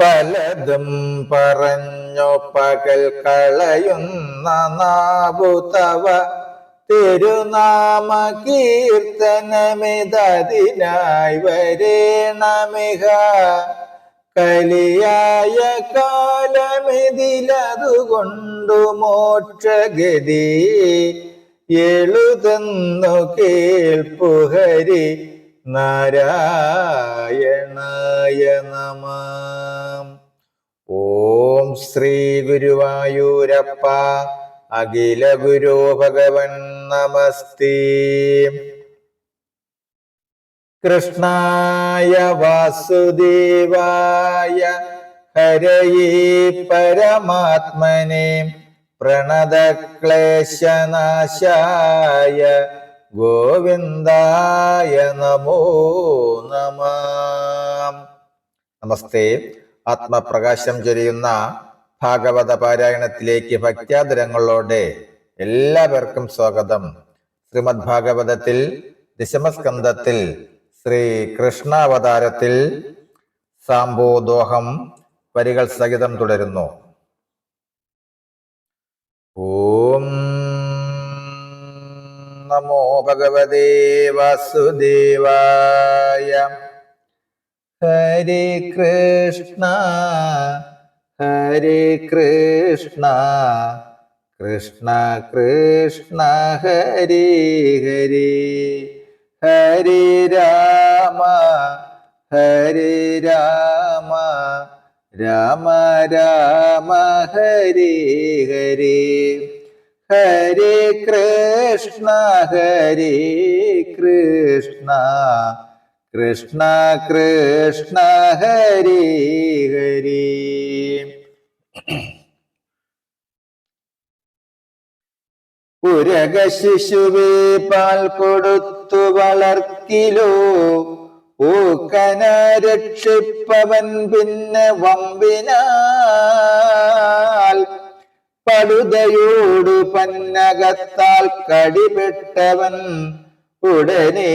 പലതും പറഞ്ഞു പകൽ കളയുന്ന നാവുതവ തിരുനാമ കീർത്തനമിതതിനായി വരേണമിഹ കലിയായ കാലമിതിലതുകൊണ്ടു മോക്ഷഗതി എഴുതുന്നു കേൾപ്പുഹരി നാരായണായ നമഃ. ഓം ശ്രീ ഗുരുവായൂരപ്പ അഖില ഗുരു ഭഗവൻ നമസ്തേ. കൃഷ്ണായ വാസുദേവായ ഹരയേ പരമാത്മനെ പ്രണതക്ലേശനാശായ ഗോവിന്ദായ നമോ നമഃ. നമസ്തേ. ആത്മപ്രകാശം ചൊരിയുന്ന ഭാഗവത പാരായണത്തിലേക്ക് ഭക്ത്യാദരങ്ങളോടെ എല്ലാവർക്കും സ്വാഗതം. ശ്രീമദ് ഭാഗവതത്തിൽ ദശമസ്കന്ധത്തിൽ ശ്രീ കൃഷ്ണാവതാരത്തിൽ സാംബോദോഹം വരികൾ സഹിതം തുടരുന്നു. ഓം നമോ ഭഗവതേ വാസുദേവായ. ഹരേ കൃഷ്ണ ഹരേ കൃഷ്ണ കൃഷ്ണ കൃഷ്ണ ഹരേ ഹരേ ഹരേ രാമ ഹരേ രാമ രാമ രാമ ഹരേ ഹരേ ഹരേ കൃഷ്ണ ഹരേ കൃഷ്ണ കൃഷ്ണ കൃഷ്ണ ഹരേ ഹരേ. പുരക ശിശുവേ പാൽ കൊടുത്തു വളർക്കിലോ ഊക്കന രക്ഷിപ്പവൻ പിന്നെ വമ്പിനാൽ പടുതയോടു പന്നകത്താൽ കടിപെട്ടവൻ ഉടനെ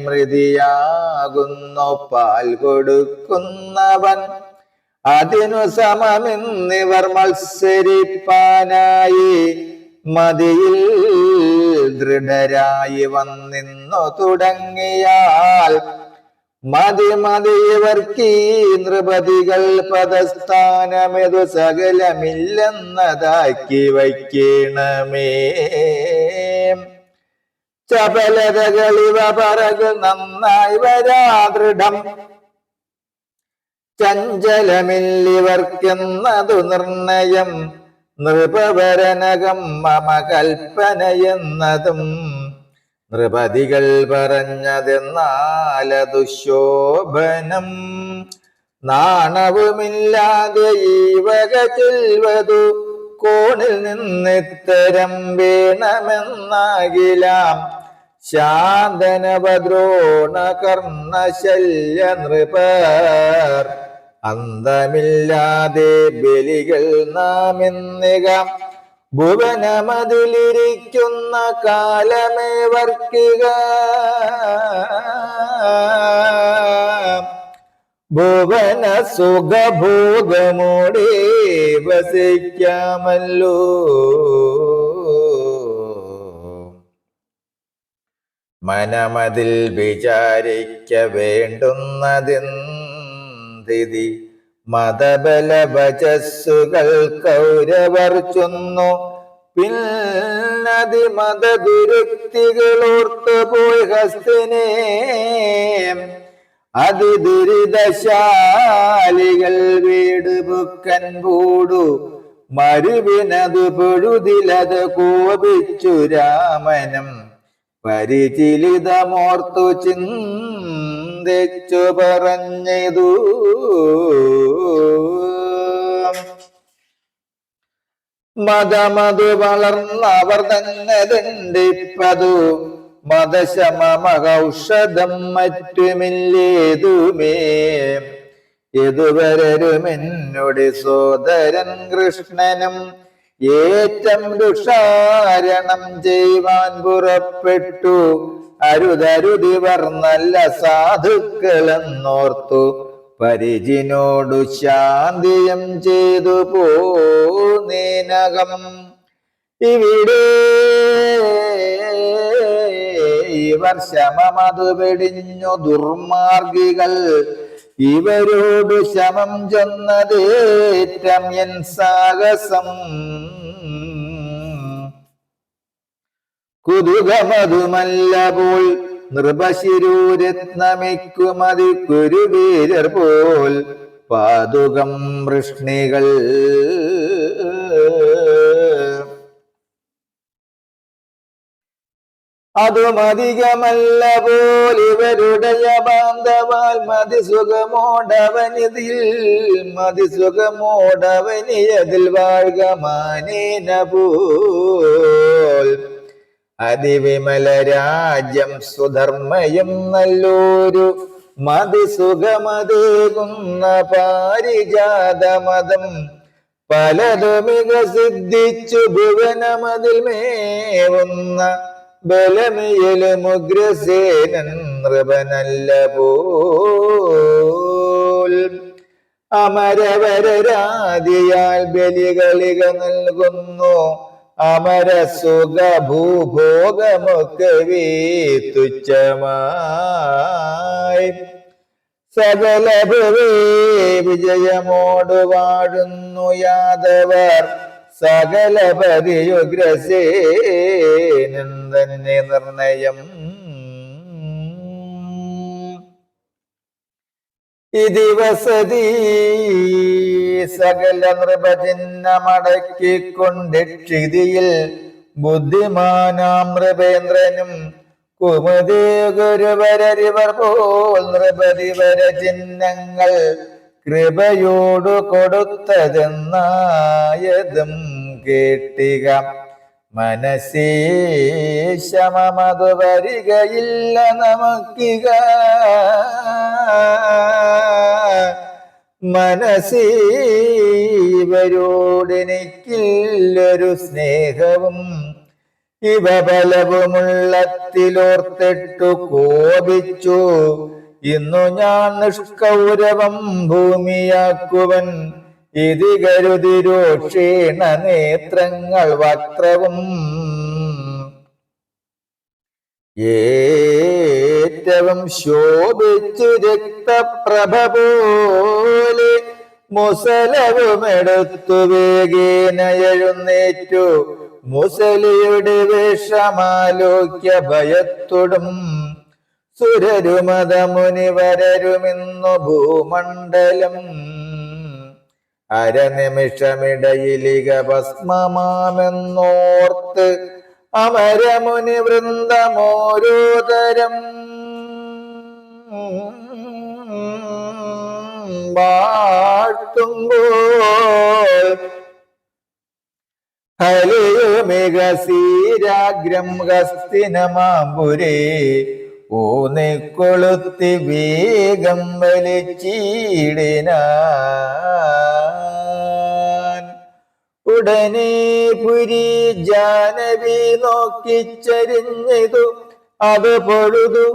മൃതിയാകുന്നു പാൽ കൊടുക്കുന്നവൻ. അതിനു സമമെന്നിവർ മത്സരിപ്പാനായി മതിയിൽ ദൃഢരായി വന്നിന്നു തുടങ്ങിയാൽ മതി ഇവർക്കീ നൃപതികൾ പദസ്ഥാനമെതു സകലമില്ലെന്നതാക്കി വയ്ക്കണമേ. ചപലതകളിവ പറകു നന്നായി വരാദൃഢം ചഞ്ചലമില്ലിവർക്കെന്നതു നിർണയം നൃപവരനകം മമ കൽപ്പനയെന്നതും നൃപതികൾ പറഞ്ഞതെന്നാലതു ശോഭനം. നാണവുമില്ലാതെ ഈ വക ചൊൽവതു കോണിൽ നിന്നിത്തരം വേണമെന്നാകിലാം. ശാന്തനവദ്രോണ കർണശല്യ നൃപർ അന്തമില്ലാതെ ബലികൾ നാമിന്നിക ഭുവനമതിലിരിക്കുന്ന കാലമേ വർക്കിക. ഭുവന സുഖഭോഗമോടെ വസിക്കാമല്ലോ. മനമതിൽ വിചാരിക്ക വേണ്ടുന്നതെന്തിതി മതബല വചസ്സുകൾ കൗരവർ ചൊന്നു. പിന്നതി മതദുരുക്തികളോർത്തുപോയി ഹസ്തിനെ അതിദുരിതശാലികൾ വീടുപുക്കൻ പൂടു മരുവിനതു പൊഴുതിലത് കോപിച്ചു രാമനും പരിചിലിതമോർത്തു ചിന്തിച്ചു പറഞ്ഞതു. മതമതു വളർന്നവർ തന്നെ ദണ്ഡിപ്പതു മതശമമഹൗഷധം മറ്റുമില്ലേതുമേ. യദുവരരുമെന്നോട് സോദരൻ കൃഷ്ണനും ഏറ്റം ദുഷാരണം ചെയ്യുവാൻ പുറപ്പെട്ടു. അരുതരുതിവർ നല്ല സാധുക്കളെന്നോർത്തു പരിചിനോടു ശാന്തിയും ചെയ്തു പോനേനകം. ഇവിടെ ഇവർ ശമമതു വെടിഞ്ഞു ദുർമാർഗികൾ, ഇവരോടു ശമം ചെന്നതേറ്റം എൻ സാഹസം. കുതുകമതുമല്ല പോൽ നൃപശിരൂരത്നമിക്കുമതി കുരുവീരർ പോൽ പാതുകം വൃഷ്ണികൾ. അതുമധികമല്ല പോൽ ഇവരുടയ ബാന്ധവാൽ മതിസുഖമോടവനിയതിൽ വാഴ്ക മാനേന പോൽ. അതിവിമല രാജ്യം സുധർമ്മയും നല്ലൊരു മതിസുഖമതേകുന്ന പാരിജാതമതം പലതും വികസിദ്ധിച്ചു ഭുവനമതിൽ മേവുന്ന ബലമിയലുമുഗ്രസേനൻ നൃപനല്ല പോൽ. അമരവരരാദിയാൽ ബലികളിക നൽകുന്നു അമരസുഖ ഭൂഭോഗമൊക്കെ തുച്ഛമായി. സകല ഭവേ വിജയമോട് വാഴുന്നു യാദവർ സകല പരിയുഗ്രസേനൻ തന്നെ നിർണയം. ഇതി വസതി സകല നൃപചിഹ്നമടക്കിക്കൊണ്ടിക്ഷിതിയിൽ ബുദ്ധിമാനാം നൃപേന്ദ്രനും കുമുദേ ഗുരുവരരിവർ പോൽ നൃപതിവര ചിഹ്നങ്ങൾ കൃപയോടു കൊടുത്തതെന്നായതും കേട്ടിക. മനസ്സേ ശമമതു വരികയില്ല നമുക്കിക. മനസ്സീവരോടെനിക്കില്ലൊരു സ്നേഹവും ഇവ ബലവുമുള്ളത്തിലോർത്തിട്ടു കോപിച്ചു. ഇന്നു ഞാൻ നിഷ്കൗരവം ഭൂമിയാക്കുവൻ ഇതി കരുതിരോക്ഷീണ നേത്രങ്ങൾ വക്രവും. ഏറ്റവും ശോഭിച്ചു രക്തപ്രഭ പോലെ മുസലവുമെടുത്തു വേഗേന എഴുന്നേറ്റു. മുസലിയുടെ വേഷമാലോക്യ ഭയത്തോടും സുരരുമതമുനിവരരുമിന്നു ഭൂമണ്ഡലം. അരനിമിഷമിടയിലിക ഭസ്മമാമെന്നോർത്ത് അമരമുനി വൃന്ദമോരോതരം വാഴ്ത്തുമ്പോൾ ഹലിയുമിക സീരാഗ്രം ഹസ്തിനമാമ്പുരേ ഊന്നിക്കൊളുത്തി വേഗം വലിച്ചീടിനാൻ. ഉടനെ പുരി ജാനവി നോക്കിച്ചരിഞ്ഞതു അത് പൊഴുതു.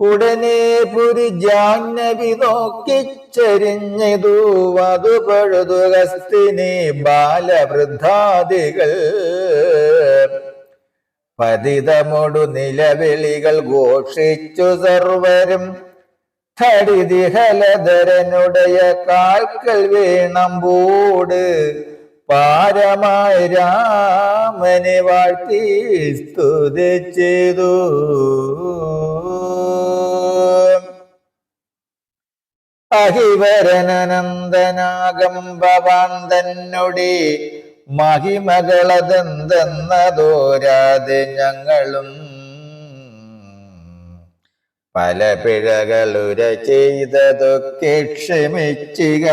ഉടനെ പുരി ജാഹ്നവി നോക്കിച്ചരിഞ്ഞതു അത് പൊഴുതു. ഹസ്തിനി ബാലവൃദ്ധാദികൾ പതിതമൊടു നിലവിളികൾ ഘോഷിച്ചു സർവരും. ധരിതിഹലധരനുടയ കാൽക്കൽ വീണമ്പൂട് പാരമായി രാമനെ വാഴ്ത്തി സ്തുതിച്ചതു. അഹിവരനനന്ദനാകം ഭവാൻ തന്നൊടി മഹിമകളതെന്തെന്നതോരാതെ ഞങ്ങളും പല പിഴകളുര ചെയ്തതൊക്കെ ക്ഷമിച്ചിക.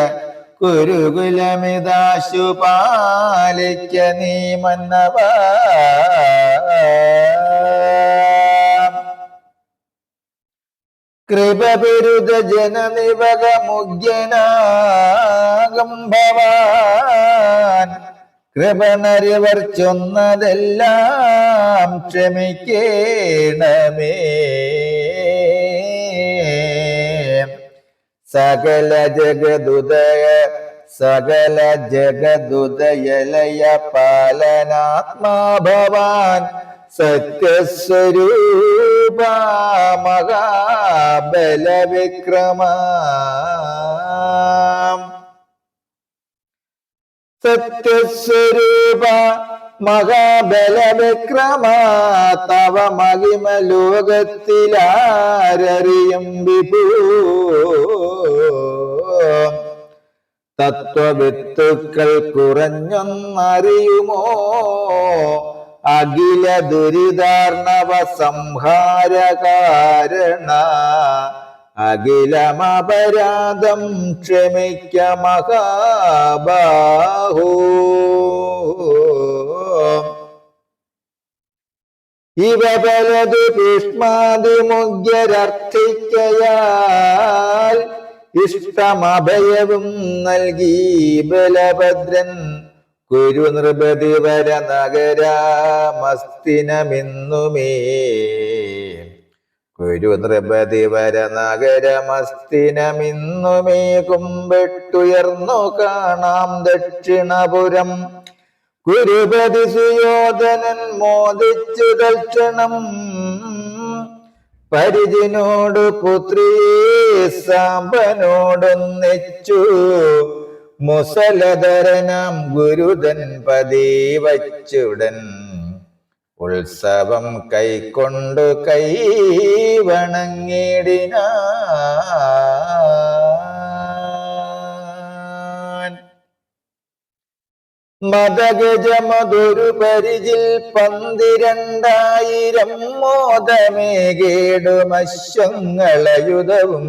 കുരുകുലമിതാശു പാലിക്ക നീ മന്നവ. കൃപബിരുദ ജനനിവക മുഗ്യനാകം ഭവാൻ. കൃപനരിവർ ചൊന്നതെല്ലാം ക്ഷമിക്കേണമേ. സകല ജഗദുദയലയ പാലനാത്മാ ഭവാൻ സത്യസ്വരൂപ മഹാബലവിക്രമ സത്യസ്വരൂപ മഹാബലവിക്രമ തവ മഹിമ ലോകത്തിലാരറിയും വിഭൂ തത്വവിത്തുക്കൾ കുറഞ്ഞൊന്നറിയുമോ അഖില ദുരിതാർണവ സംഹാര കാരണ അഖിലമപരാധം ക്ഷമിക്ക മഹാബാഹോ ഇവ പലതു ഭീഷ്മാതിമുഗ്യരർത്ഥിക്കയാൽ ഇഷ്ടമഭയവും നൽകി ബലഭദ്രൻ കുരു നൃപതി വര നഗരമസ്തിനമിന്നുമേ കുരു നൃപതി വര നഗരമസ്തിനമിന്നുമേ കുമ്പിട്ടുയർന്നു കാണാം ദക്ഷിണപുരം കുരുപതി സുയോധനൻ മോദിച്ചു ദക്ഷണം പരിജിനോട് പുത്രീ സാമ്പനോടൊന്നിച്ചു മുസലധരനാം ഗുരുതൻ പതി വച്ചുടൻ ഉത്സവം കൈക്കൊണ്ടു കൈവണങ്ങിടിനാൻ മദഗജമതൊരു പരിചിൽ 12,000 മോദമേകേടുമശ്വങ്ങളയുധവും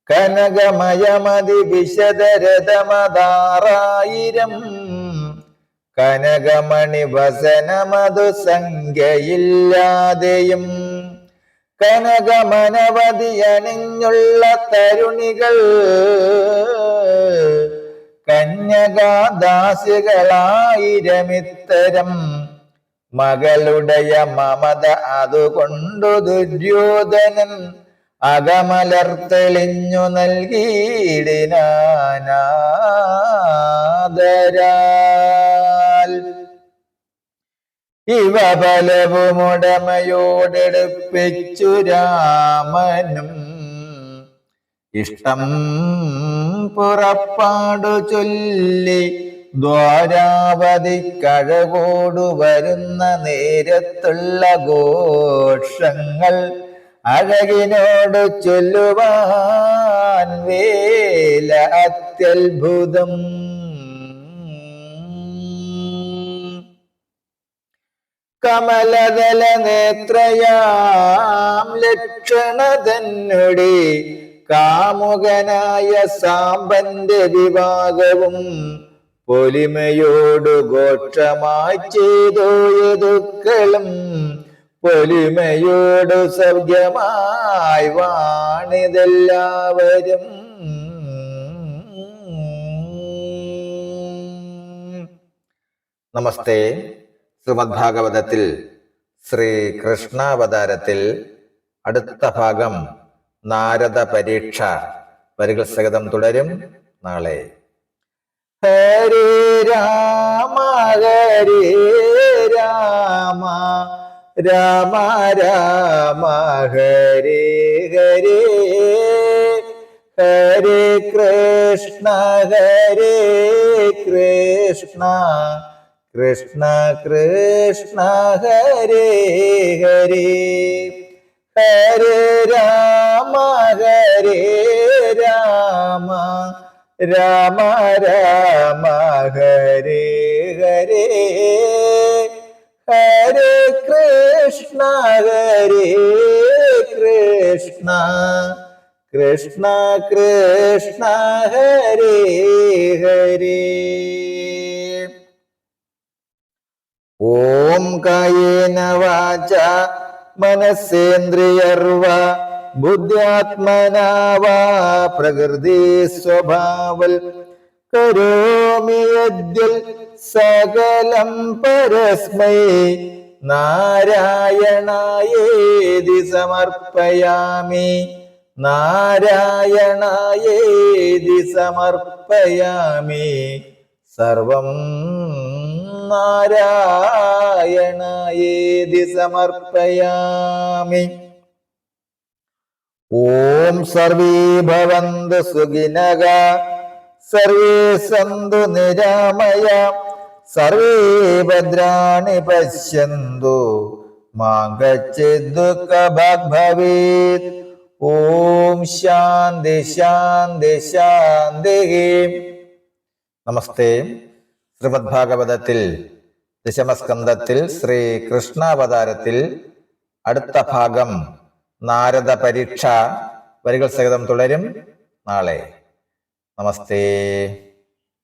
കനകമയമതി വിശദരഥമതാറായിരം കനകമണി വസനമതു സംഖ്യയില്ലാതെയും കനകമനവധി അണിഞ്ഞുള്ള തരുണികൾ കന്യകാദാസികളായിരമിത്തരം മകളുടയ മമത അതുകൊണ്ടു ദുര്യോധനൻ അകമലർത്തെളിഞ്ഞു നൽകിയിടിനാനാദരാൽ ഇവ ബലവുമുടമയോടെടുപ്പിച്ചു രാമനും ഇഷ്ടം പുറപ്പാടു ചൊല്ലി ദ്വാരാവതി കഴകോടു വരുന്ന നേരത്തുള്ള ഘോഷങ്ങൾ അഴകിനോട് ചൊല്ലുവാൻ വേല അത്യത്ഭുതം കമലദല നേത്രയാം ലക്ഷണതന്നുടെ കാമുകനായ സാമ്പന്റെ വിവാഹവും പൊലിമയോടു ഘോഷമായി ചെയ്തു യദുക്കളും പൊലിമയോടു സൗഖ്യമായി വാണിതെല്ലാവരും നമസ്തേ. ശ്രീമദ് ഭാഗവതത്തിൽ ശ്രീകൃഷ്ണാവതാരത്തിൽ അടുത്ത ഭാഗം നാരദ പരീക്ഷ വരികൾ സഹിതം തുടരും നാളെ. ഹരേ രാമ ഹരേ രാമ രാമ രാമ ഹരേ ഹരേ ഹരേ കൃഷ്ണ ഹരേ കൃഷ്ണ കൃഷ്ണ കൃഷ്ണ ഹരേ ഹരേ ഹരേ രാമ ഹരേ രാമ രാമ രാമ ഹരേ ഹരേ ഹരേ കൃഷ്ണ ഹരേ കൃഷ്ണ കൃഷ്ണ കൃഷ്ണ ഹരേ ഹരേ. ഓം കായേന വാചാ മനസ്സേന്ദ്രിയർവാ ബുദ്ധ്യാത്മനാ വാ പ്രകൃതി സ്വഭാവൽ കരോമി യദ്യൽ സകലം പരസ്മൈ നാരായണായേതി സമർപ്പയാമി. നാരായണായേതി സമർപ്പയാമി. സർവം നാരായണായേതി സമർപ്പയാമി. ഓം സർവേ ഭവന്തു സുഖിനഃ സർവേ സന്തു നിരാമയാഃ സർവേ ഭദ്രാണി പശ്യന്തു മാ കശ്ചിത് ദുഃഖഭാഗ് ഭവേത്. ഓം ശാന്തി ശാന്തി ശാന്തി. നമസ്തേ. ശ്രീമദ് ഭാഗവതത്തിൽ ദശമസ്കന്ധത്തിൽ ശ്രീ കൃഷ്ണാവതാരത്തിൽ അടുത്ത ഭാഗം നാരദ പരീക്ഷ വരികൾ സഹിതം തുടരും നാളെ. നമസ്തേ.